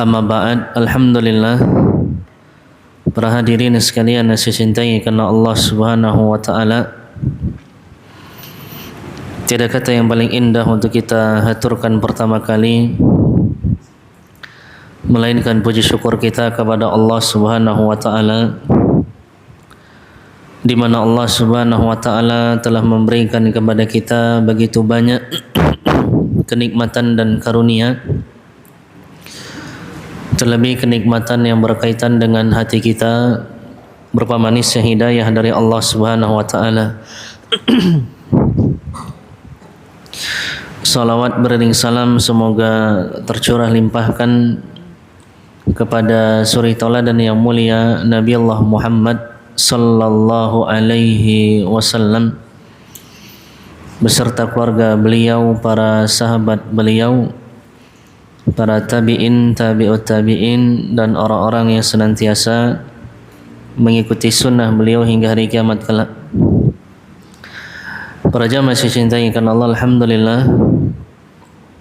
Amma ba'd, alhamdulillah. Para hadirin sekalian yang saya cintai karena Allah Subhanahu wa taala. Tiada kata yang paling indah untuk kita haturkan pertama kali melainkan puji syukur kita kepada Allah Subhanahu wa taala, di mana Allah Subhanahu wa taala telah memberikan kepada kita begitu banyak kenikmatan dan karunia, terlebih kenikmatan yang berkaitan dengan hati kita berupa manisnya hidayah dari Allah Subhanahu wa taala. Salawat beriring salam semoga tercurah limpahkan kepada suri tauladan yang mulia Nabi Allah Muhammad sallallahu alaihi wasallam beserta keluarga beliau, para sahabat beliau, para tabi'in, tabi'ut tabi'in, dan orang-orang yang senantiasa mengikuti sunnah beliau hingga hari kiamat kelak. Para jamaah saya cintai karena Allah, alhamdulillah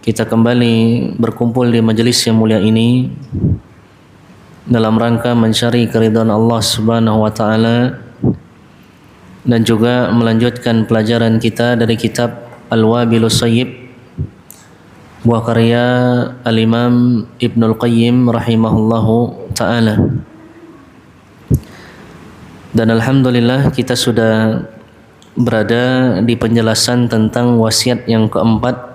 kita kembali berkumpul di majelis yang mulia ini dalam rangka mencari keridhaan Allah Subhanahu wa taala dan juga melanjutkan pelajaran kita dari kitab Al-Wabilus Shayyib, buah karya Al-Imam Ibnul Qayyim rahimahullahu ta'ala. Dan alhamdulillah kita sudah berada di penjelasan tentang wasiat yang keempat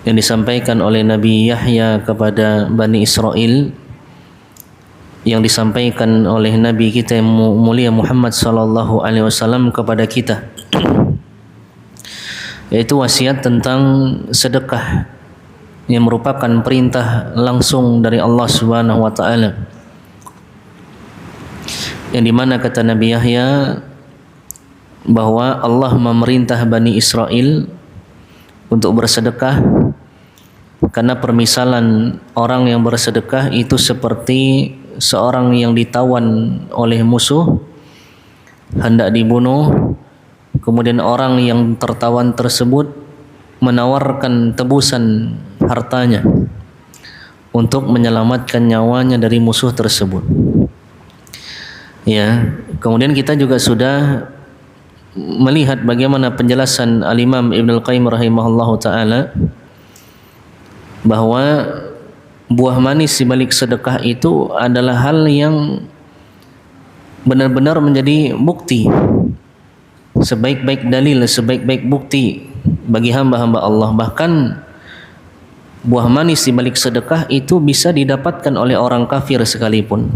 yang disampaikan oleh Nabi Yahya kepada Bani Israel, yang disampaikan oleh Nabi kita yang mulia Muhammad sallallahu alaihi wasallam kepada kita, yaitu wasiat tentang sedekah yang merupakan perintah langsung dari Allah Subhanahu wa taala, yang dimana kata Nabi Yahya bahwa Allah memerintah Bani Israel untuk bersedekah karena permisalan orang yang bersedekah itu seperti seorang yang ditawan oleh musuh hendak dibunuh, kemudian orang yang tertawan tersebut menawarkan tebusan hartanya untuk menyelamatkan nyawanya dari musuh tersebut. Ya, kemudian kita juga sudah melihat bagaimana penjelasan Al-Imam Ibnul Qayyim rahimahullahu taala bahwa buah manis di balik sedekah itu adalah hal yang benar-benar menjadi bukti, sebaik-baik dalil, sebaik-baik bukti bagi hamba-hamba Allah. Bahkan buah manis di balik sedekah itu bisa didapatkan oleh orang kafir sekalipun.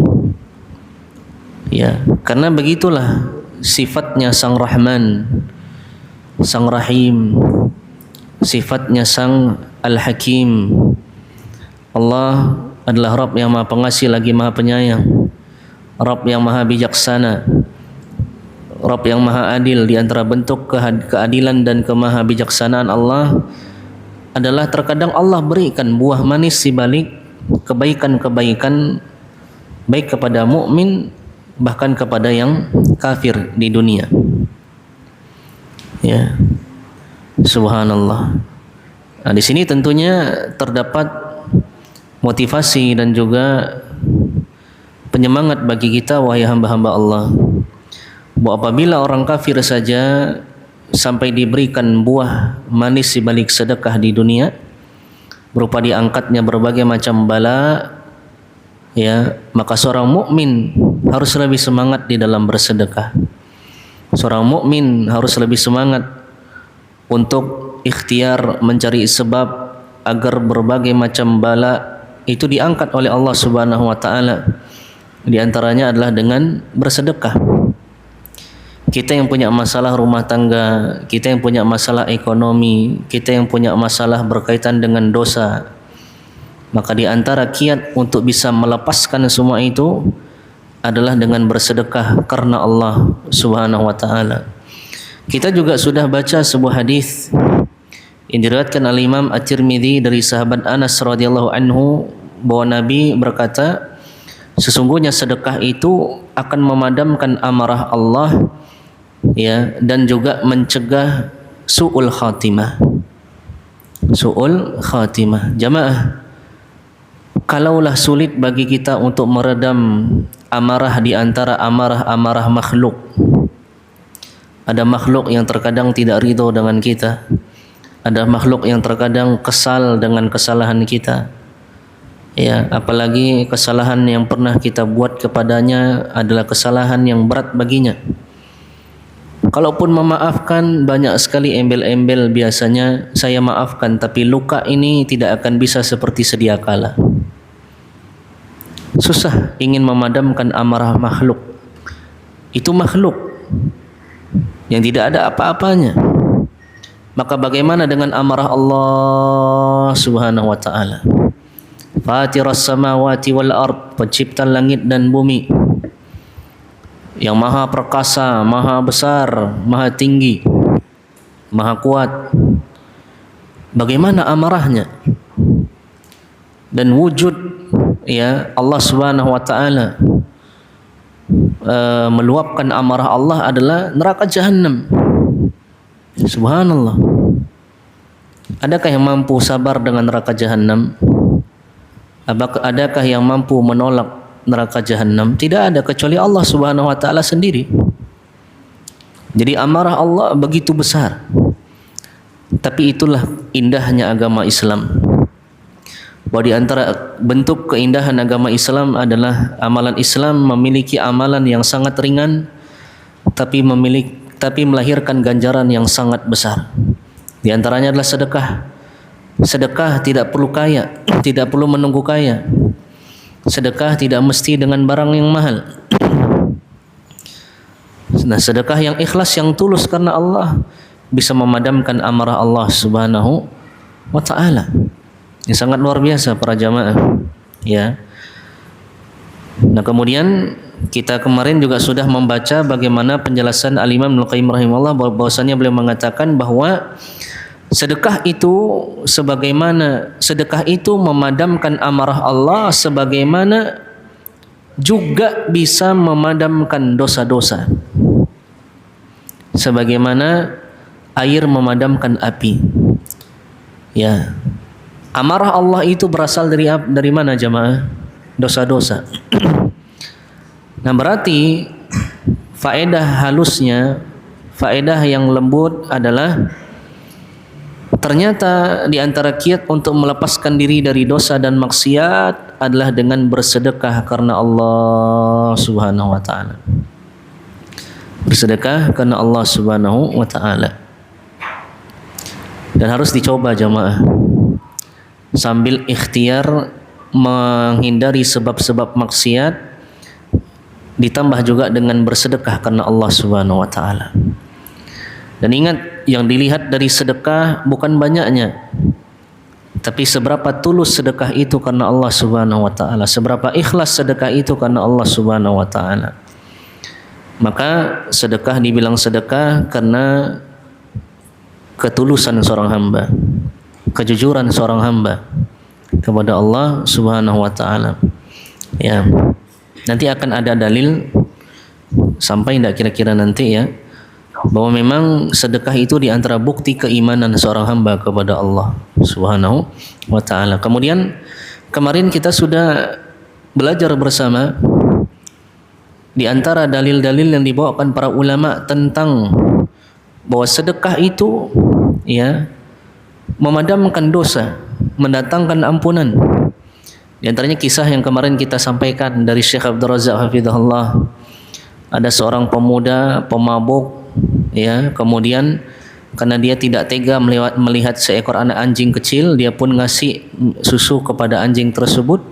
Ya, karena begitulah sifatnya Sang Rahman, Sang Rahim, sifatnya Sang Al-Hakim. Allah adalah Rabb yang Maha Pengasih lagi Maha Penyayang, Rabb yang Maha Bijaksana, Rabb yang Maha Adil. Di antara bentuk keadilan dan kemaha bijaksanaan Allah adalah terkadang Allah berikan buah manis di balik kebaikan-kebaikan, baik kepada mukmin bahkan kepada yang kafir di dunia. Ya, subhanallah. Nah, di sini tentunya terdapat motivasi dan juga penyemangat bagi kita, wahai hamba-hamba Allah, bahwa apabila orang kafir saja sampai diberikan buah manis di balik sedekah di dunia berupa diangkatnya berbagai macam bala, ya, maka seorang mukmin harus lebih semangat di dalam bersedekah. Seorang mukmin harus lebih semangat untuk ikhtiar mencari sebab agar berbagai macam bala itu diangkat oleh Allah Subhanahu wa taala. Di antaranya adalah dengan bersedekah. Kita yang punya masalah rumah tangga, kita yang punya masalah ekonomi, kita yang punya masalah berkaitan dengan dosa, maka di antara kiat untuk bisa melepaskan semua itu adalah dengan bersedekah karena Allah Subhanahu wa taala. Kita juga sudah baca sebuah hadis yang diriwayatkan oleh Imam At-Tirmidzi dari sahabat Anas radhiyallahu anhu bahwa Nabi berkata, sesungguhnya sedekah itu akan memadamkan amarah Allah, ya, dan juga mencegah su'ul khatimah. Su'ul khatimah. Jamaah, kalaulah sulit bagi kita untuk meredam amarah di antara amarah-amarah makhluk. Ada makhluk yang terkadang tidak ridho dengan kita. Ada makhluk yang terkadang kesal dengan kesalahan kita. Ya, apalagi kesalahan yang pernah kita buat kepadanya adalah kesalahan yang berat baginya. Kalaupun memaafkan, banyak sekali embel-embel biasanya saya maafkan, tapi luka ini tidak akan bisa seperti sedia kala. Susah ingin memadamkan amarah makhluk. Itu makhluk yang tidak ada apa-apanya. Maka bagaimana dengan amarah Allah Subhanahu wa taala? Fatiras samawati wal ard, pencipta langit dan bumi, yang maha perkasa, maha besar, maha tinggi, maha kuat. Bagaimana amarahnya? Dan wujud ya Allah Subhanahu wa taala meluapkan amarah Allah adalah neraka jahanam. Subhanallah. Adakah yang mampu sabar dengan neraka jahanam? Adakah yang mampu menolak neraka jahanam? Tidak ada, kecuali Allah Subhanahu wa taala sendiri. Jadi amarah Allah begitu besar. Tapi itulah indahnya agama Islam. Bahwa di antara bentuk keindahan agama Islam adalah amalan Islam memiliki amalan yang sangat ringan tapi melahirkan ganjaran yang sangat besar. Di antaranya adalah sedekah. Sedekah tidak perlu kaya, tidak perlu menunggu kaya. Sedekah tidak mesti dengan barang yang mahal. Nah, sedekah yang ikhlas, yang tulus karena Allah bisa memadamkan amarah Allah Subhanahu wa taala. Ini sangat luar biasa para jamaah. Ya. Nah, kemudian kita kemarin juga sudah membaca bagaimana penjelasan Al-Imam Ibnu Qayyim rahimahullah, bahwasanya beliau mengatakan bahwa sedekah itu memadamkan amarah Allah, sebagaimana juga bisa memadamkan dosa-dosa. Sebagaimana air memadamkan api. Ya. Amarah Allah itu berasal dari mana jamaah? Dosa-dosa. Nah, berarti faedah halusnya, faedah yang lembut adalah ternyata di antara kiat untuk melepaskan diri dari dosa dan maksiat adalah dengan bersedekah karena Allah Subhanahu wa taala. Bersedekah karena Allah Subhanahu wa taala. Dan harus dicoba jamaah. Sambil ikhtiar menghindari sebab-sebab maksiat, ditambah juga dengan bersedekah karena Allah Subhanahu wa taala. Dan ingat, yang dilihat dari sedekah bukan banyaknya, tapi seberapa tulus sedekah itu karena Allah Subhanahu wa taala, seberapa ikhlas sedekah itu karena Allah Subhanahu wa taala. Maka sedekah dibilang sedekah karena ketulusan seorang hamba, kejujuran seorang hamba kepada Allah Subhanahu wa taala. Ya. Nanti akan ada dalil, sampai tidak kira-kira nanti ya, bahwa memang sedekah itu di antara bukti keimanan seorang hamba kepada Allah Subhanahu wa taala. Kemudian kemarin kita sudah belajar bersama di antara dalil-dalil yang dibawakan para ulama tentang bahwa sedekah itu ya memadamkan dosa, mendatangkan ampunan. Di antaranya kisah yang kemarin kita sampaikan dari Syekh Abdul Razak hafizahullah. Ada seorang pemuda pemabuk ya, kemudian karena dia tidak tega melihat seekor anak anjing kecil, dia pun ngasih susu kepada anjing tersebut.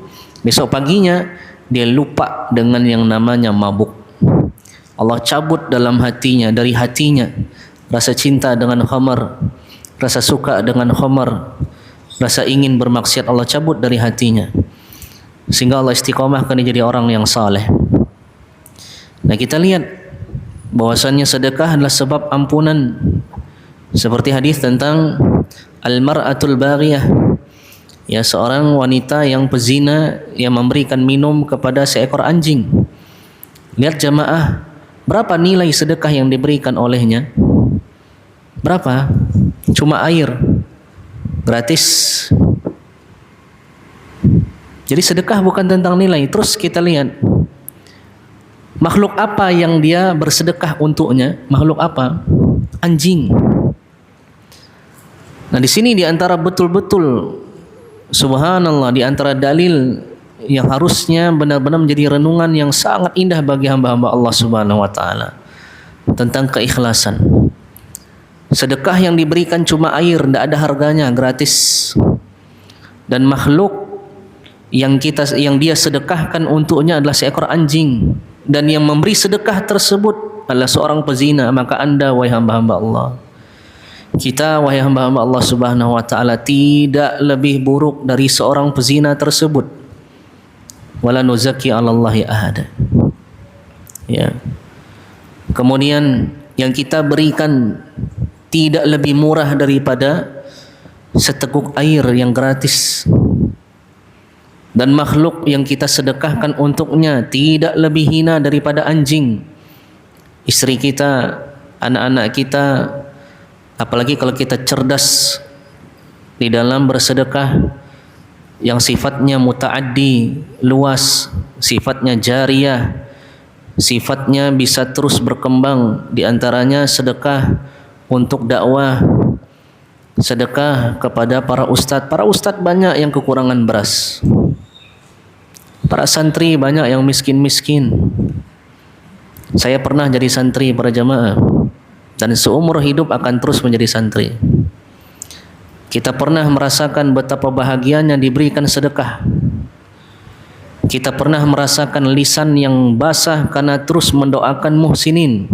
Besok paginya dia lupa dengan yang namanya mabuk. Allah cabut dari hatinya rasa cinta dengan khamar, rasa suka dengan khamar, rasa ingin bermaksiat, Allah cabut dari hatinya, sehingga Allah istiqomahkan dia jadi orang yang saleh. Nah, kita lihat bahwasannya sedekah adalah sebab ampunan, seperti hadis tentang al-mar'atul baghiyah, ya, seorang wanita yang pezina yang memberikan minum kepada seekor anjing. Lihat jamaah, berapa nilai sedekah yang diberikan olehnya? Berapa? Cuma air gratis. Jadi sedekah bukan tentang nilai. Terus kita lihat makhluk apa yang dia bersedekah untuknya? Makhluk apa? Anjing. Nah, di sini di antara betul-betul subhanallah, di antara dalil yang harusnya benar-benar menjadi renungan yang sangat indah bagi hamba-hamba Allah Subhanahu wa taala tentang keikhlasan. Sedekah yang diberikan cuma air, tidak ada harganya, gratis. Dan makhluk yang dia sedekahkan untuknya adalah seekor anjing, dan yang memberi sedekah tersebut adalah seorang pezina. Maka Anda wahai hamba-hamba Allah, kita wahai hamba-hamba Allah Subhanahu wa taala tidak lebih buruk dari seorang pezina tersebut. Wala nuzaki 'alallahi ahada. Ya. Kemudian yang kita berikan tidak lebih murah daripada seteguk air yang gratis. Dan makhluk yang kita sedekahkan untuknya tidak lebih hina daripada anjing. Istri kita, anak-anak kita, apalagi kalau kita cerdas di dalam bersedekah yang sifatnya muta'addi, luas, sifatnya jariyah, sifatnya bisa terus berkembang. Di antaranya sedekah untuk dakwah, sedekah kepada para ustadz. Para ustadz banyak yang kekurangan beras. Para santri banyak yang miskin-miskin. Saya pernah jadi santri para jamaah, dan seumur hidup akan terus menjadi santri. Kita pernah merasakan betapa bahagianya diberikan sedekah. Kita pernah merasakan lisan yang basah karena terus mendoakan muhsinin.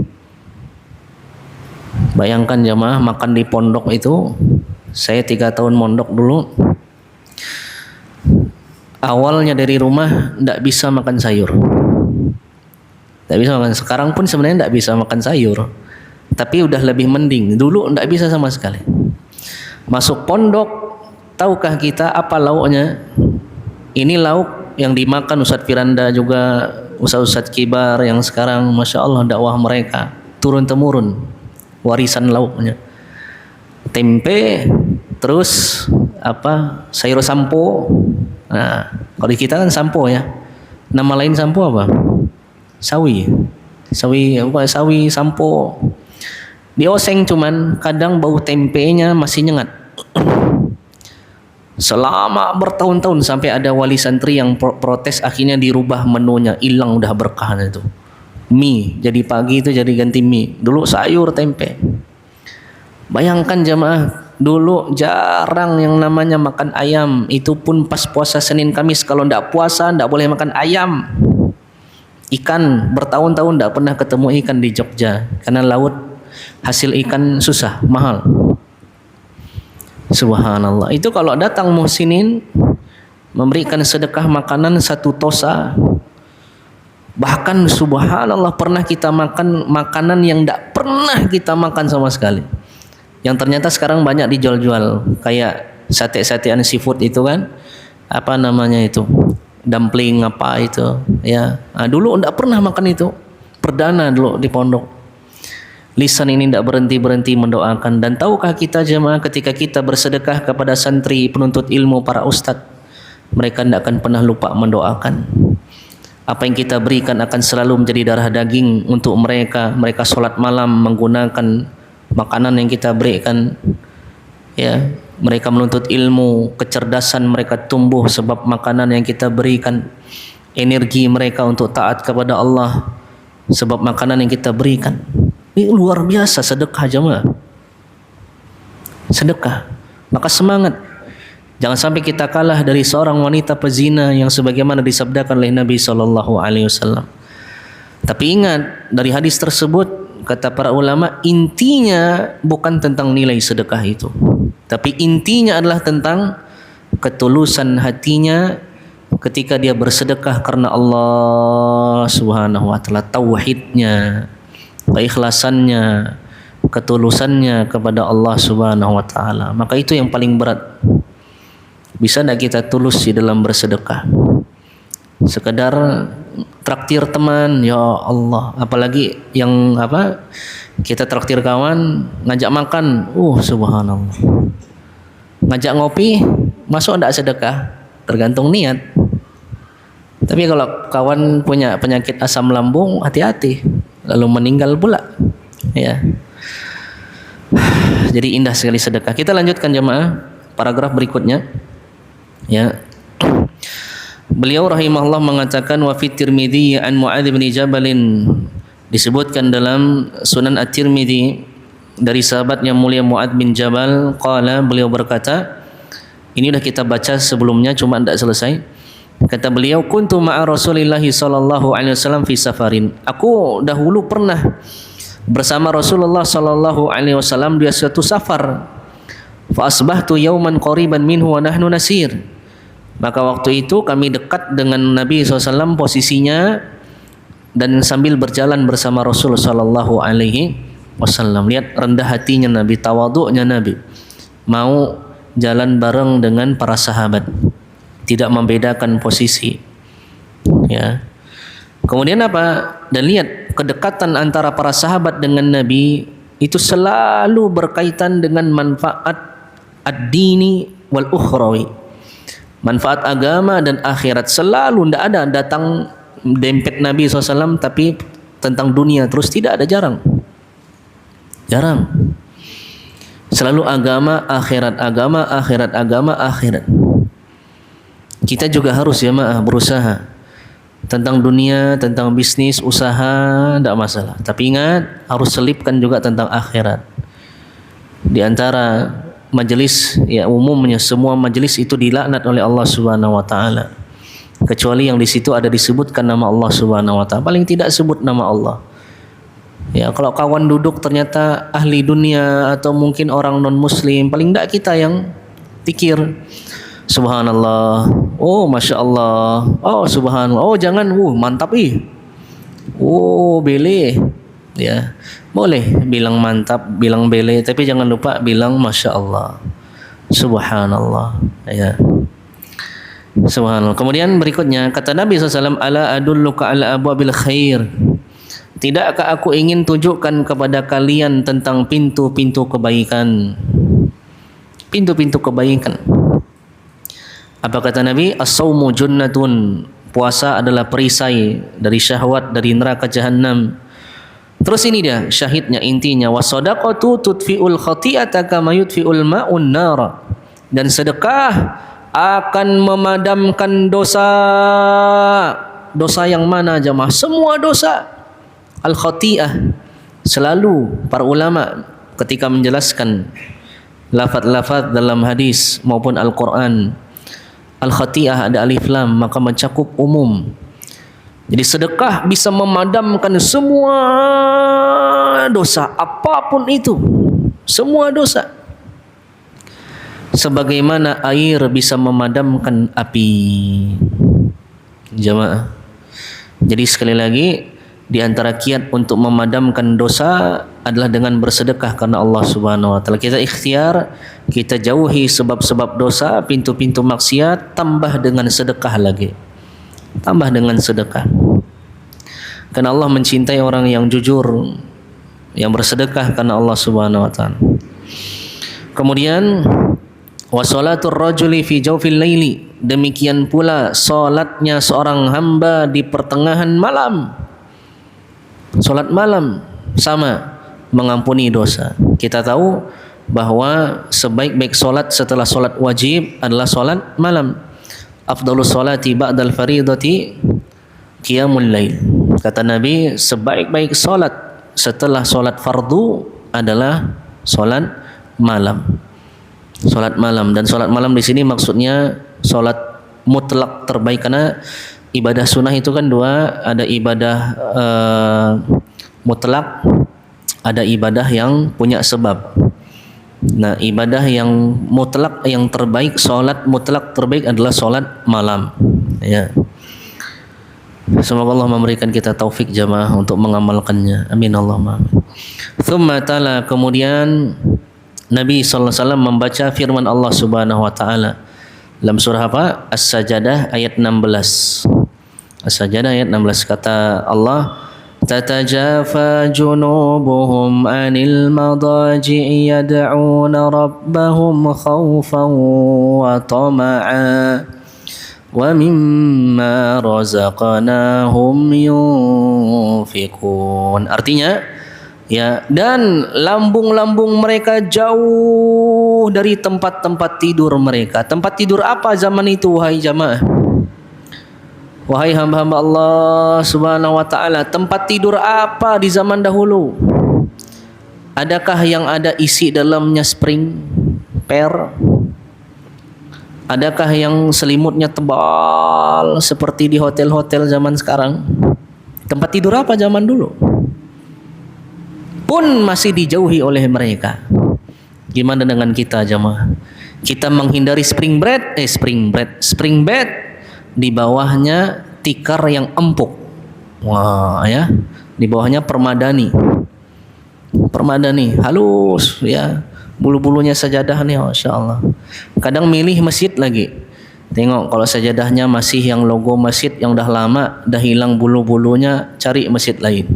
Bayangkan jamaah, makan di pondok itu, saya 3 tahun mondok dulu. Awalnya dari rumah tidak bisa makan sayur. Tidak bisa makan. Sekarang pun sebenarnya tidak bisa makan sayur, tapi udah lebih mending. Dulu tidak bisa sama sekali. Masuk pondok, tahukah kita apa lauknya? Ini lauk yang dimakan Ustadz Firanda juga, Ustadz Kibar yang sekarang Masya Allah dakwah mereka turun-temurun, warisan lauknya. Tempe, terus sayur sampo. Nah, kalau di kita kan sampo ya. Nama lain sampo apa? Sawi. Sawi sampo. Dioseng cuman kadang bau tempenya masih nyengat. Selama bertahun-tahun sampai ada wali santri yang protes, akhirnya dirubah menunya, hilang udah berkahnya itu. Mie, jadi pagi itu jadi ganti mie. Dulu sayur tempe. Bayangkan jamaah, dulu jarang yang namanya makan ayam. Itu pun pas puasa Senin Kamis. Kalau tidak puasa tidak boleh makan ayam. Ikan, bertahun-tahun tidak pernah ketemu ikan di Jogja, karena laut hasil ikan susah, mahal. Subhanallah. Itu kalau datang muhsinin memberikan sedekah makanan 1 tosa. Bahkan subhanallah pernah kita makan makanan yang tidak pernah kita makan sama sekali, yang ternyata sekarang banyak dijual-jual, kayak sate-satean seafood itu kan, apa namanya itu, dumpling apa itu ya. Nah, dulu tidak pernah makan itu, perdana dulu di pondok. Lisan ini tidak berhenti-berhenti mendoakan. Dan tahukah kita jemaah, ketika kita bersedekah kepada santri, penuntut ilmu, para ustadz, mereka tidak akan pernah lupa mendoakan. Apa yang kita berikan akan selalu menjadi darah daging untuk mereka. Mereka sholat malam menggunakan makanan yang kita berikan. Ya, mereka menuntut ilmu, kecerdasan mereka tumbuh sebab makanan yang kita berikan. Energi mereka untuk taat kepada Allah sebab makanan yang kita berikan. Ini luar biasa sedekah jemaah. Sedekah. Maka semangat. Jangan sampai kita kalah dari seorang wanita pezina yang sebagaimana disabdakan oleh Nabi SAW. Tapi ingat, dari hadis tersebut kata para ulama, intinya bukan tentang nilai sedekah itu, tapi intinya adalah tentang ketulusan hatinya ketika dia bersedekah karena Allah Subhanahu wa taala, tauhidnya, keikhlasannya, ketulusannya kepada Allah Subhanahu wa taala. Maka itu yang paling berat. Bisa tidak kita tulus di dalam bersedekah? Sekedar traktir teman, ya Allah, apalagi yang kita traktir kawan, ngajak makan, subhanallah. Ngajak ngopi, masuk tidak sedekah? Tergantung niat. Tapi kalau kawan punya penyakit asam lambung, hati-hati, lalu meninggal pula. Ya. Jadi indah sekali sedekah. Kita lanjutkan jemaah paragraf berikutnya. Ya. Beliau rahimahullah mengatakan wa fi Tirmidzi an Muadz bin Jabal, disebutkan dalam Sunan At-Tirmidzi dari sahabat yang mulia Muadz bin Jabal, qala, beliau berkata, ini sudah kita baca sebelumnya cuma tidak selesai. Kata beliau, kuntu ma'a Rasulillah sallallahu alaihi wasallam fi safarin. Aku dahulu pernah bersama Rasulullah sallallahu alaihi wasallam di suatu safar. Fa asbahtu yauman qariban minhu wa nahnu nasir. Maka waktu itu kami dekat dengan Nabi SAW posisinya dan sambil berjalan bersama Rasul sallallahu alaihi wasallam. Lihat rendah hatinya Nabi, tawadhu'nya Nabi. Mau jalan bareng dengan para sahabat, tidak membedakan posisi. Ya. Kemudian apa? Dan lihat kedekatan antara para sahabat dengan Nabi itu selalu berkaitan dengan manfaat ad-dini wal ukhrawi. Manfaat agama dan akhirat selalu, tidak ada datang dempet Nabi SAW tapi tentang dunia terus, tidak ada, jarang. Selalu agama, akhirat, agama, akhirat, agama, akhirat. Kita juga harus jemaah berusaha tentang dunia, tentang bisnis, usaha, tidak masalah. Tapi ingat, harus selipkan juga tentang akhirat. Di antara majelis, ya umumnya semua majelis itu dilaknat oleh Allah Subhanahu wa taala. Kecuali yang di situ ada disebutkan nama Allah Subhanahu wa taala, paling tidak sebut nama Allah. Ya, kalau kawan duduk ternyata ahli dunia atau mungkin orang non muslim, paling tidak kita yang pikir subhanallah, oh masya Allah, oh subhanallah, oh jangan, mantap bele, ya boleh bilang mantap, bilang bele, tapi jangan lupa bilang masya Allah, subhanallah, ya subhanallah. Kemudian berikutnya kata Nabi SAW, ala adulluka ala abwabil khair, tidakkah aku ingin tunjukkan kepada kalian tentang pintu-pintu kebaikan? Pintu-pintu kebaikan. Apa kata Nabi? As-sawmu junnatun, puasa adalah perisai dari syahwat, dari neraka jahanam. Terus ini dia syahidnya, intinya, was-shadaqatu tudfi'ul khati'ata kama yudfi'ul ma'un nar. Dan sedekah akan memadamkan dosa. Dosa yang mana jemaah? Semua dosa. Al-khati'ah, selalu para ulama ketika menjelaskan lafaz-lafaz dalam hadis maupun Al-Quran, Al-khati'ah ada alif lam, maka mencakup umum. Jadi sedekah bisa memadamkan semua dosa, apapun itu, semua dosa. Sebagaimana air bisa memadamkan api. Jemaah. Jadi sekali lagi, di antara kiat untuk memadamkan dosa adalah dengan bersedekah karena Allah Subhanahu wa taala. Kita ikhtiar, kita jauhi sebab-sebab dosa, pintu-pintu maksiat, tambah dengan sedekah lagi. Tambah dengan sedekah. Karena Allah mencintai orang yang jujur, yang bersedekah karena Allah Subhanahu wa taala. Kemudian wa shalatur rajuli fi jawfil laili, demikian pula salatnya seorang hamba di pertengahan malam. Salat malam sama mengampuni dosa. Kita tahu bahwa sebaik-baik salat setelah salat wajib adalah salat malam. Afdhalus salati ba'dal faridati qiyamul lail. Kata Nabi, sebaik-baik salat setelah salat fardu adalah salat malam. Salat malam, dan salat malam di sini maksudnya salat mutlak terbaik, karena ibadah sunnah itu kan dua, ada ibadah mutlak, ada ibadah yang punya sebab. Nah, ibadah yang mutlak yang terbaik, salat mutlak terbaik adalah salat malam. Ya. Semoga Allah memberikan kita taufik jamaah untuk mengamalkannya. Amin Allahumma amin. Tsumma tala, kemudian Nabi sallallahu alaihi wasallam membaca firman Allah Subhanahu wa taala dalam surah apa? As-Sajdah ayat 16. As-Sajdah ayat 16, kata Allah, tatajafa junubuhum anil madaji'i yad'una rabbahum khawfan wa tama'a wa mimma razaqnahum yunfiqun. Artinya, ya, dan lambung-lambung mereka jauh dari tempat-tempat tidur mereka. Tempat tidur apa zaman itu, wahai jamaah? Wahai hamba-hamba Allah Subhanahu wa taala, tempat tidur apa di zaman dahulu? Adakah yang ada isi dalamnya spring per? Adakah yang selimutnya tebal seperti di hotel-hotel zaman sekarang? Tempat tidur apa zaman dulu? Pun masih dijauhi oleh mereka. Gimana dengan kita, jamaah? Kita menghindari spring bed, di bawahnya tikar yang empuk. Wah, ya. Di bawahnya permadani halus, ya. Bulu-bulunya sajadah nih, Masya Allah. Kadang milih masjid lagi. Tengok kalau sajadahnya masih yang logo masjid yang dah lama, dah hilang bulu-bulunya, cari masjid lain.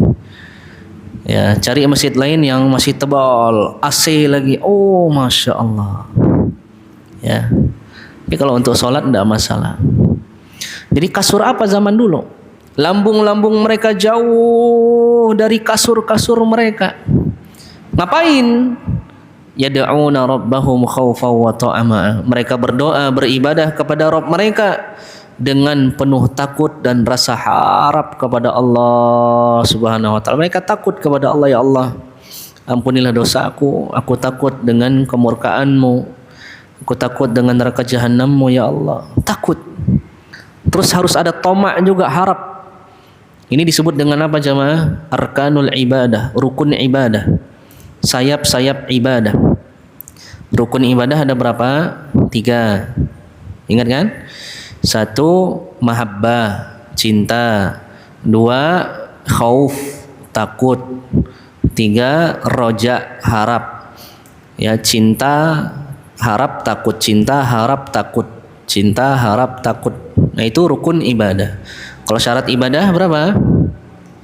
Ya, cari masjid lain yang masih tebal, AC lagi. Oh, Masya Allah. Ya. Tapi kalau untuk sholat tidak masalah. Jadi kasur apa zaman dulu? Lambung-lambung mereka jauh dari kasur-kasur mereka. Ngapain? Yad'una rabbahum khawfan wa ta'ama. Mereka berdoa, beribadah kepada Rabb mereka dengan penuh takut dan rasa harap kepada Allah Subhanahu wa taala. Mereka takut kepada Allah, ya Allah, ampunilah dosaku, aku takut dengan kemurkaan-Mu, aku takut dengan neraka jahanam-Mu, ya Allah. Takut. Terus harus ada tamak juga, harap. Ini disebut dengan apa, jamaah? Arkanul ibadah, rukun ibadah. Sayap-sayap ibadah. Rukun ibadah ada berapa? 3. Ingat kan? 1, mahabbah, cinta. 2, khauf, takut. 3, roja, harap. Ya, cinta, harap, takut. Cinta, harap, takut. Cinta, harap, takut. Nah, itu rukun ibadah. Kalau syarat ibadah berapa?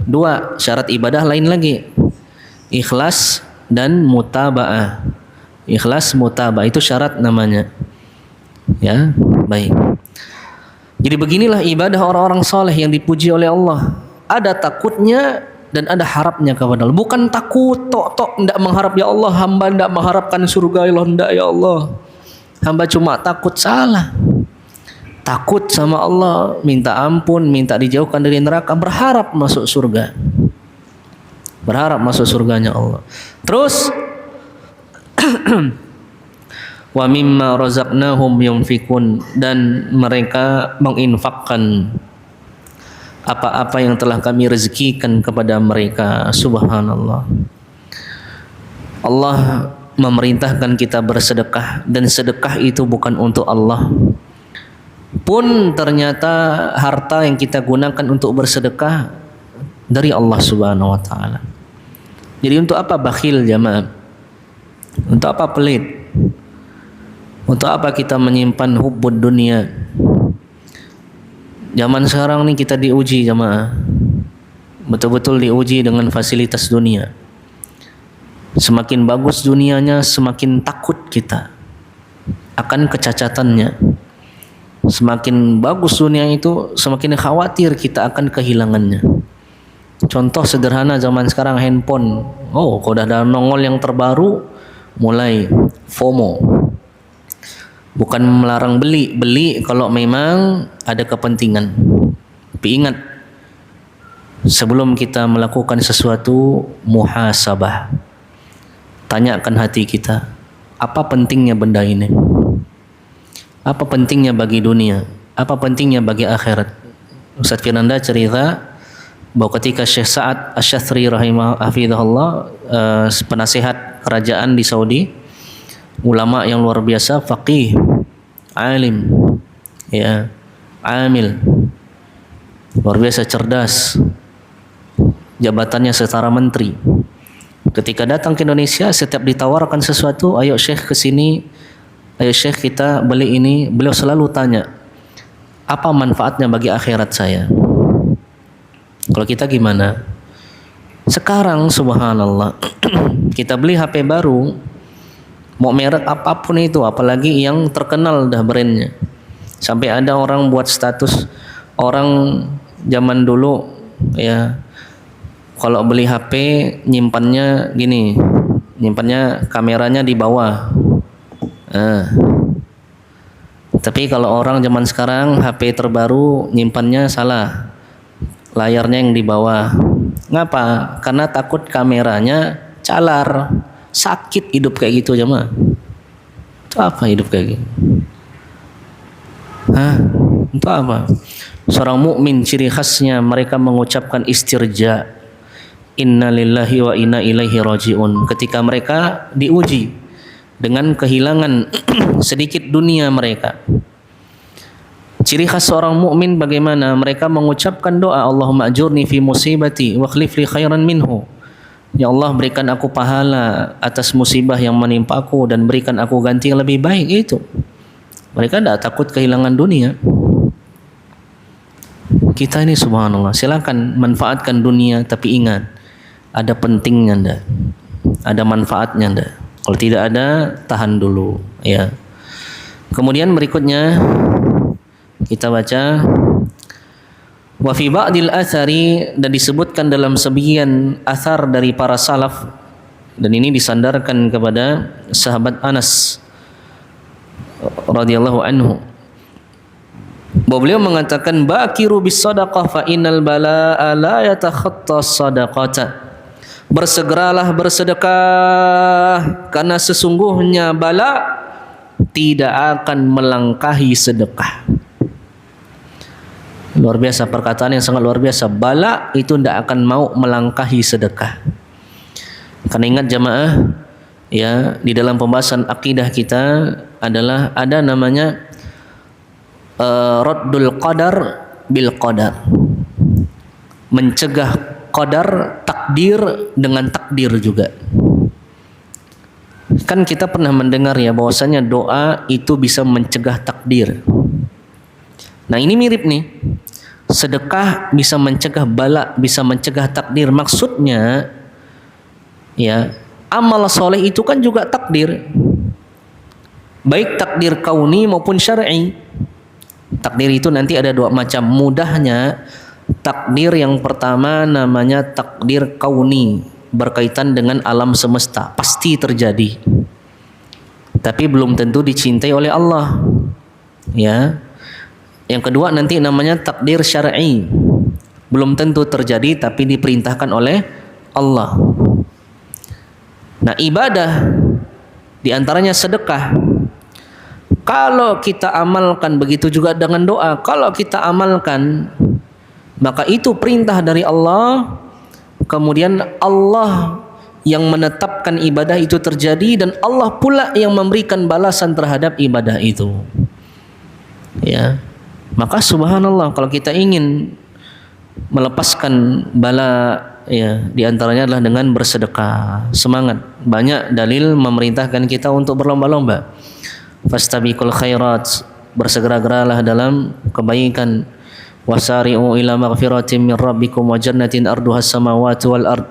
2. Syarat ibadah lain lagi. Ikhlas dan mutaba'ah. Ikhlas, mutaba'ah itu syarat namanya. Ya, baik. Jadi beginilah ibadah orang-orang soleh yang dipuji oleh Allah. Ada takutnya dan ada harapnya kepada Allah. Bukan takut tok tidak mengharap, ya Allah, hamba tidak mengharapkan surga, ya Allah, tidak, ya Allah. Hamba cuma takut, salah. Takut sama Allah, minta ampun, minta dijauhkan dari neraka, berharap masuk surga. Berharap masuk surganya Allah. Terus wa mimma razaqnahum yunfikun, dan mereka menginfakkan apa-apa yang telah kami rezekikan kepada mereka. Subhanallah. Allah memerintahkan kita bersedekah, dan sedekah itu bukan untuk Allah. Pun ternyata harta yang kita gunakan untuk bersedekah dari Allah Subhanahu wa taala. Jadi untuk apa bakhil, jamaah? Untuk apa pelit? Untuk apa kita menyimpan hubbud dunia? Zaman sekarang ni kita diuji, jamaah. Betul-betul diuji dengan fasilitas dunia. Semakin bagus dunianya, semakin takut kita akan kecacatannya. Semakin bagus dunia itu, semakin khawatir kita akan kehilangannya. Contoh sederhana zaman sekarang, handphone. Oh, kalau dah ada nongol yang terbaru, mulai FOMO. Bukan melarang beli kalau memang ada kepentingan. Tapi ingat, sebelum kita melakukan sesuatu, muhasabah. Tanyakan hati kita, apa pentingnya benda ini? Apa pentingnya bagi dunia? Apa pentingnya bagi akhirat? Ustaz Firanda cerita bahwa ketika Syekh Sa'ad Asy-Syadzili rahimahullah, penasihat kerajaan di Saudi, ulama yang luar biasa, faqih, alim, ya, amil, luar biasa cerdas, jabatannya setara menteri. Ketika datang ke Indonesia, setiap ditawarkan sesuatu, ayo Syekh ke sini, ayo Syekh kita beli ini, beliau selalu tanya, apa manfaatnya bagi akhirat saya? Kalau kita gimana? Sekarang subhanallah, kita beli HP baru, mau merek apapun itu, apalagi yang terkenal dah brandnya, Sampai ada orang buat status, orang zaman dulu ya, kalau beli HP nyimpannya gini, nyimpannya kameranya di bawah. Tapi kalau orang zaman sekarang HP terbaru nyimpannya salah, layarnya yang di bawah. Ngapa? Karena takut kameranya calar. Sakit hidup kayak gitu jemaah. Itu apa hidup kayak gitu? Itu apa? Seorang mukmin ciri khasnya mereka mengucapkan istirja, inna lillahi wa inna ilaihi rajiun, ketika mereka diuji dengan kehilangan sedikit dunia mereka. Ciri khas seorang mukmin bagaimana? Mereka mengucapkan doa, Allahumma ajurni fi musibati wa khlif li khairan minhu. Ya Allah, berikan aku pahala atas musibah yang menimpaku dan berikan aku ganti yang lebih baik. Itu. Mereka tidak takut kehilangan dunia. Kita ini subhanallah, silakan manfaatkan dunia, tapi ingat ada pentingnya ndak? Ada manfaatnya ndak? Kalau tidak ada, tahan dulu ya. Kemudian berikutnya kita baca, wa fi ba'dil athari, dan disebutkan dalam sebagian athar dari para salaf, dan ini disandarkan kepada sahabat Anas radhiyallahu anhu, bahwa beliau mengatakan, bakiru bis sadaqah fa innal balaa la yatakhatta sadaqata. Bersegeralah bersedekah karena sesungguhnya bala tidak akan melangkahi sedekah. Luar biasa, perkataan yang sangat luar biasa. Bala itu tidak akan mau melangkahi sedekah. Karena ingat jamaah ya, di dalam pembahasan akidah kita adalah ada namanya raddul qadar bil qadar. Mencegah qadar, takdir dengan takdir juga. Kan kita pernah mendengar ya bahwasanya doa itu bisa mencegah takdir. Nah, ini mirip nih. Sedekah bisa mencegah bala, bisa mencegah takdir. Maksudnya ya, amal soleh itu kan juga takdir. Baik takdir kauni maupun syar'i. Takdir itu nanti ada dua macam. Mudahnya takdir yang pertama namanya takdir kauni, berkaitan dengan alam semesta, pasti terjadi. Tapi belum tentu dicintai oleh Allah. Ya. Yang kedua nanti namanya takdir syar'i. Belum tentu terjadi tapi diperintahkan oleh Allah. Nah, ibadah di antaranya sedekah. Kalau kita amalkan, begitu juga dengan doa. Kalau kita amalkan, maka itu perintah dari Allah. Kemudian Allah yang menetapkan ibadah itu terjadi, dan Allah pula yang memberikan balasan terhadap ibadah itu. Ya, maka subhanallah, kalau kita ingin melepaskan bala, ya, diantaranya adalah dengan bersedekah. Semangat. Banyak dalil memerintahkan kita untuk berlomba-lomba. Fastabiqul khairat, bersegera-geralah dalam kebaikan. Wasari'u ila maghfiratin min rabbikum wa jannatin arduhas samawati wal ard.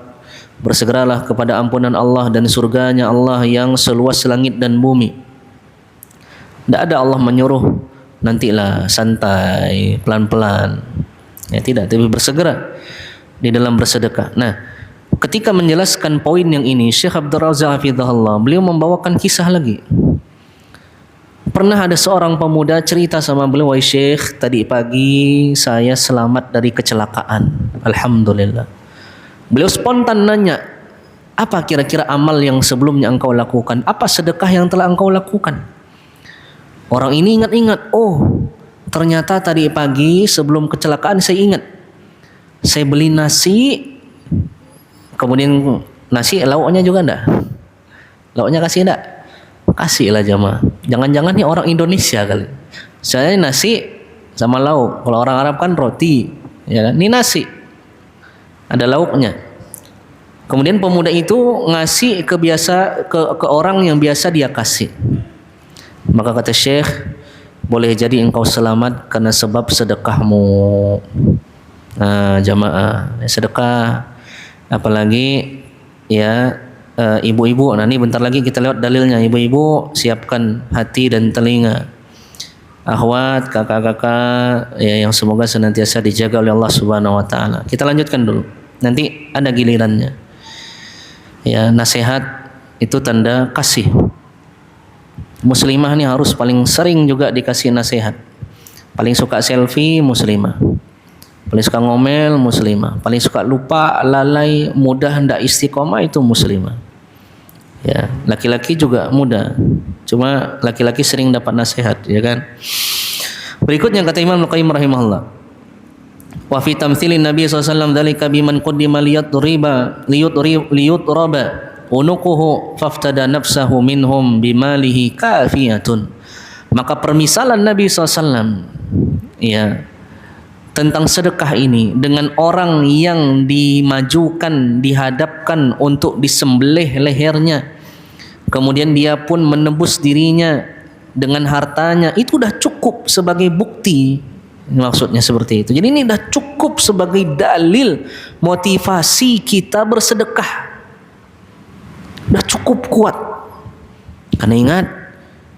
Bersegeralah kepada ampunan Allah dan surganya Allah yang seluas langit dan bumi. Tidak ada Allah menyuruh nantilah santai, pelan-pelan. Ya, tidak, tapi bersegera di dalam bersedekah. Nah, ketika menjelaskan poin yang ini, Syekh Abdul Razak hafizahullah, beliau membawakan kisah lagi. Pernah ada seorang pemuda cerita sama beliau, "Wahai Syekh, tadi pagi saya selamat dari kecelakaan. Alhamdulillah." Beliau spontan nanya, "Apa kira-kira amal yang sebelumnya engkau lakukan? Apa sedekah yang telah engkau lakukan?" Orang ini ingat-ingat, "Oh, ternyata tadi pagi sebelum kecelakaan saya ingat. Saya beli nasi, kemudian nasi lauknya juga enggak? Lauknya kasih enggak? Kasih lah jamaah. Jangan-jangan nih orang Indonesia kali. Saya nasi sama lauk. Kalau orang Arab kan roti, ya kan? Ini nasi, ada lauknya." Kemudian pemuda itu ngasih ke orang yang biasa dia kasih. Maka kata Syekh, "Boleh jadi engkau selamat karena sebab sedekahmu." Nah, jamaah, sedekah, apalagi ya, ibu-ibu. Nah, ini bentar lagi kita lewat dalilnya. Ibu-ibu, siapkan hati dan telinga. akhwat, kakak-kakak ya, yang semoga senantiasa dijaga oleh Allah Subhanahu wa taala. Kita lanjutkan dulu. Nanti ada gilirannya. Ya, nasihat itu tanda kasih. Muslimah ini harus paling sering juga dikasih nasihat. Paling suka selfie muslimah. Paling suka ngomel muslimah. Paling suka lupa, lalai, mudah hendak istiqomah itu muslimah. Ya, laki-laki juga mudah. Cuma laki-laki sering dapat nasihat, ya kan? Berikutnya kata Imam Al-Qayyim rahimahullah. Wa fi tamtsilin Nabi sallallahu alaihi wasallam dzalika biman qaddima liyutraba unuquhu faftada nafsahu minhum bimalihi kafiyatun. Maka permisalan Nabi SAW ya tentang sedekah ini dengan orang yang dimajukan, dihadapkan untuk disembelih lehernya, kemudian dia pun menebus dirinya dengan hartanya, itu dah cukup sebagai bukti. Maksudnya seperti itu. Jadi ini dah cukup sebagai dalil motivasi kita bersedekah. Dah cukup kuat. Karena ingat,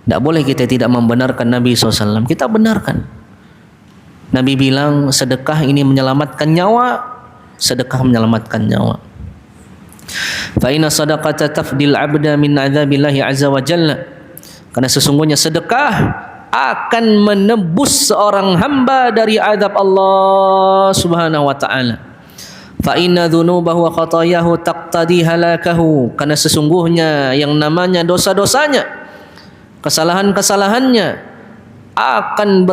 tidak boleh kita tidak membenarkan Nabi SAW. Kita benarkan. Nabi bilang sedekah ini menyelamatkan nyawa. Sedekah menyelamatkan nyawa. Fa inna sadaqata tafdil 'abda min 'adzabillahi 'azza wa jalla. Karena sesungguhnya sedekah akan menebus seorang hamba dari azab Allah Subhanahu wa taala. Fa inna dzunubahu wa khatayahu taqtadi halakahu. Karena sesungguhnya yang namanya dosa-dosanya, kesalahan-kesalahannya akan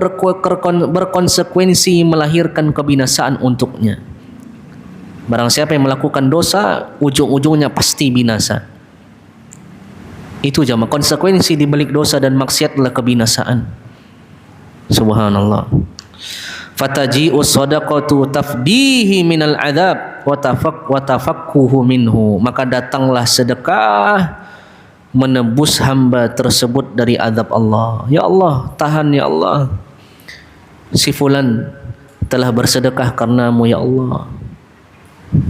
berkonsekuensi melahirkan kebinasaan untuknya. Barang siapa yang melakukan dosa, ujung-ujungnya pasti binasa. Itu jamaah, konsekuensi di balik dosa dan maksiat adalah kebinasaan. Subhanallah. Fataji'u shadaqatu tafdihi minal adzab wa tafakkuhu minhu. Maka datanglah sedekah menebus hamba tersebut dari azab Allah. Ya Allah, tahan ya Allah. Si fulan telah bersedekah karenamu ya Allah.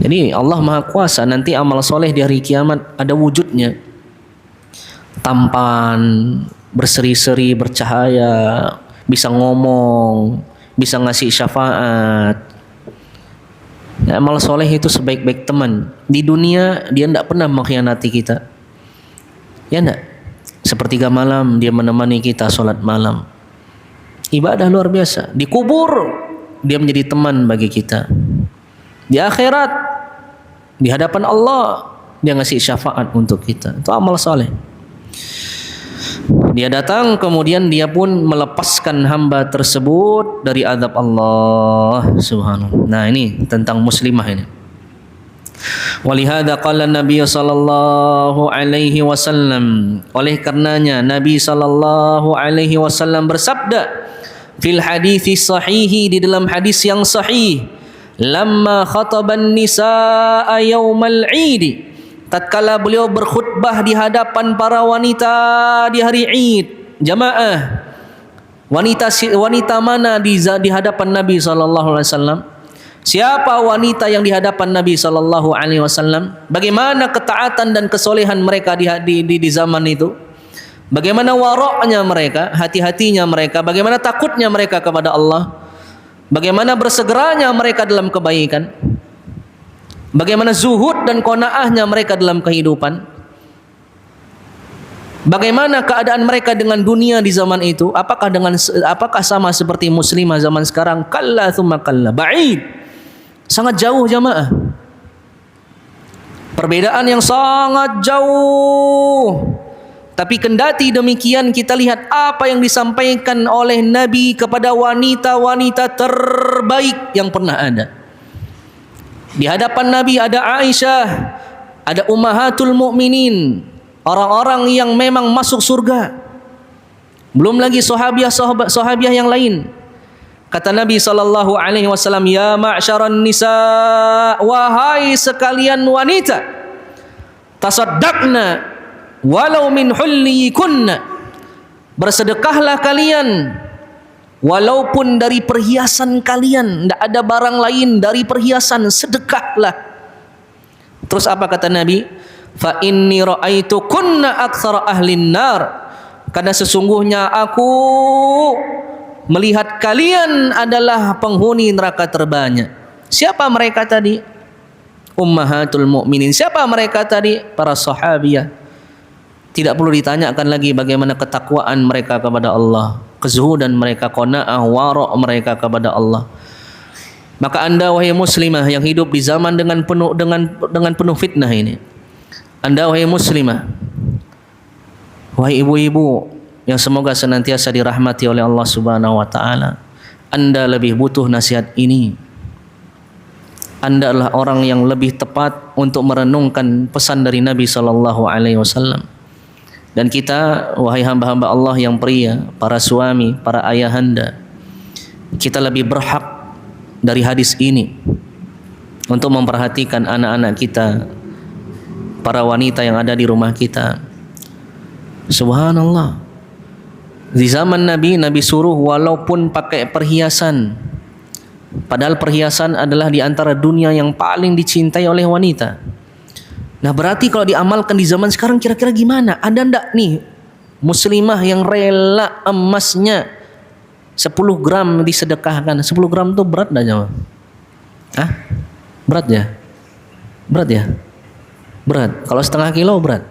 Jadi Allah Maha Kuasa, nanti amal soleh di hari kiamat ada wujudnya. Tampan, berseri-seri, bercahaya, bisa ngomong, bisa ngasih syafaat. Ya, amal soleh itu sebaik-baik teman. Di dunia dia tidak pernah mengkhianati kita. Ya enggak? Sepertiga malam dia menemani kita sholat malam. Ibadah luar biasa. Di kubur dia menjadi teman bagi kita. Di akhirat, di hadapan Allah, dia ngasih syafaat untuk kita. Itu amal soleh. Dia datang kemudian dia pun melepaskan hamba tersebut dari azab Allah Subhanahu. Nah, ini tentang muslimah ini. Walihada qala Nabi sallallahu alaihi wasallam. Oleh karenanya Nabi sallallahu alaihi wasallam bersabda fil hadits sahihi, di dalam hadis yang sahih, lamma khataban nisaa yaumal 'id, tatkala beliau berkhutbah di hadapan para wanita di hari Id. Jamaah, wanita mana di hadapan Nabi sallallahu alaihi wasallam? Siapa wanita yang di hadapan Nabi sallallahu alaihi wasallam? Bagaimana ketaatan dan kesolehan mereka di zaman itu? Bagaimana waroknya mereka, hati-hatinya mereka, bagaimana takutnya mereka kepada Allah? Bagaimana bersegeranya mereka dalam kebaikan? Bagaimana zuhud dan qanaahnya mereka dalam kehidupan? Bagaimana keadaan mereka dengan dunia di zaman itu? Apakah sama seperti muslimah zaman sekarang? Kalla thumma kalla, ba'id. Sangat jauh jamaah. Perbedaan yang sangat jauh. Tapi kendati demikian, kita lihat apa yang disampaikan oleh Nabi kepada wanita-wanita terbaik yang pernah ada. Di hadapan Nabi ada Aisyah, ada Ummahatul Mukminin, orang-orang yang memang masuk surga. Belum lagi sahabiah yang lain. Kata Nabi sallallahu alaihi wasallam, ya ma'syaran nisa, wahai sekalian wanita, tasaddaqna walau min hullikunna, bersedekahlah kalian walaupun dari perhiasan kalian. Tidak ada barang lain dari perhiasan, sedekahlah. Terus apa kata Nabi? Fa inni ra'aitu kunna aktsara ahlin nar. karena sesungguhnya aku melihat kalian adalah penghuni neraka terbanyak. Siapa mereka tadi? Ummahatul mu'minin. Siapa mereka tadi? Para sahabiyah. Tidak perlu ditanyakan lagi bagaimana ketakwaan mereka kepada Allah, kezuhudan mereka, qanaah, wara' mereka kepada Allah. Maka anda wahai muslimah yang hidup di zaman dengan penuh fitnah ini, anda wahai muslimah, wahai ibu-ibu yang semoga senantiasa dirahmati oleh Allah Subhanahu wa taala, anda lebih butuh nasihat ini. Anda adalah orang yang lebih tepat untuk merenungkan pesan dari Nabi sallallahu alaihi wasallam. Dan kita wahai hamba-hamba Allah yang pria, para suami, para ayahanda, kita lebih berhak dari hadis ini untuk memperhatikan anak-anak kita, para wanita yang ada di rumah kita. Subhanallah. Di zaman Nabi, Nabi suruh walaupun pakai perhiasan, padahal perhiasan adalah di antara dunia yang paling dicintai oleh wanita. Nah berarti kalau diamalkan di zaman sekarang kira-kira gimana? Ada ndak nih muslimah yang rela emasnya 10 gram disedekahkan? 10 gram itu berat dah jemaah? Hah? Berat ya? Berat ya? Berat. Kalau setengah kilo berat.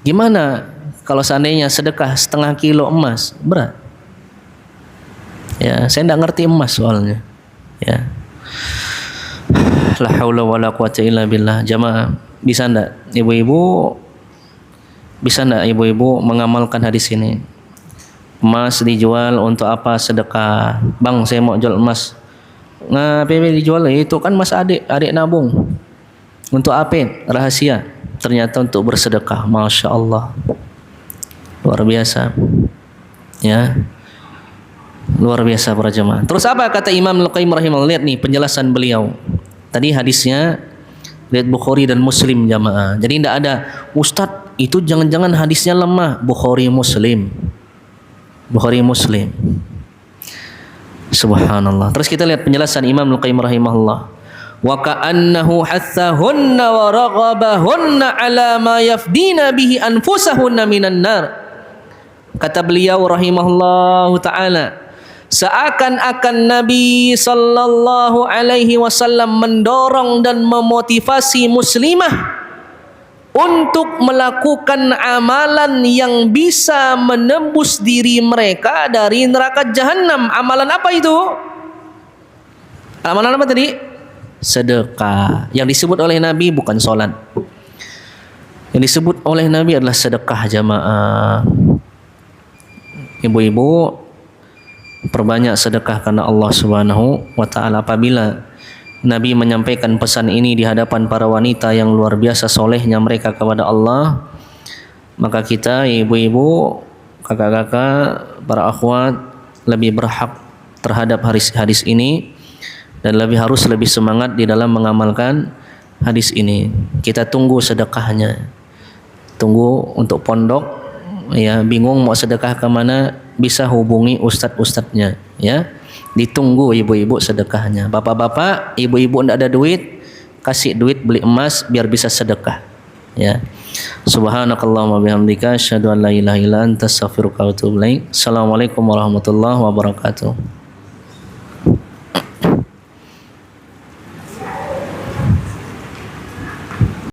Gimana kalau seandainya sedekah setengah kilo emas? Berat. Ya, saya enggak ngerti emas soalnya. Ya. La haula wala quwata illa billah. Jamaah, bisa enggak ibu-ibu mengamalkan hadis ini? Emas dijual untuk apa? Sedekah. Bang, saya mau jual emas. Ngapain dijual? Itu kan emas adik nabung. Untuk apa? Rahasia. Ternyata untuk bersedekah. Masya Allah, luar biasa. Ya, luar biasa para jemaah. Terus apa kata Imam Al-Qayyim rahimahullah? Lihat nih penjelasan beliau. Tadi hadisnya lihat Bukhari dan Muslim jamaah. Jadi tidak ada Ustadz itu jangan-jangan hadisnya lemah. Bukhari Muslim. Subhanallah. Terus kita lihat penjelasan Imam Al-Qayyim rahimahullah. Wa ka'annahu hathahunna wa raghabahunna ala ma yafdina bihi anfusahunna minan nar. Kata beliau rahimahullah ta'ala, seakan-akan Nabi sallallahu alaihi wasallam mendorong dan memotivasi muslimah untuk melakukan amalan yang bisa menembus diri mereka dari neraka jahanam. Amalan apa itu? Amalan apa tadi? Sedekah. Yang disebut oleh Nabi bukan sholat. Yang disebut oleh Nabi adalah sedekah jamaah. Ibu-ibu, perbanyak sedekah karena Allah Subhanahu wa taala. Apabila Nabi menyampaikan pesan ini di hadapan para wanita yang luar biasa solehnya mereka kepada Allah, maka kita ibu-ibu, kakak-kakak, para akhwat lebih berhak terhadap hadis ini dan harus lebih semangat di dalam mengamalkan hadis ini. Kita tunggu sedekahnya. Tunggu untuk pondok, ya, bingung mau sedekah ke mana, bisa hubungi ustadz-ustadznya, ya. Ditunggu ibu-ibu sedekahnya. Bapak-bapak, ibu-ibu tidak ada duit, kasih duit beli emas biar bisa sedekah, ya. Subhanakallahumma bihamdika asyhadu an la ilaha illa anta astaghfiruka wa atubu ilaik. Assalamualaikum warahmatullahi wabarakatuh.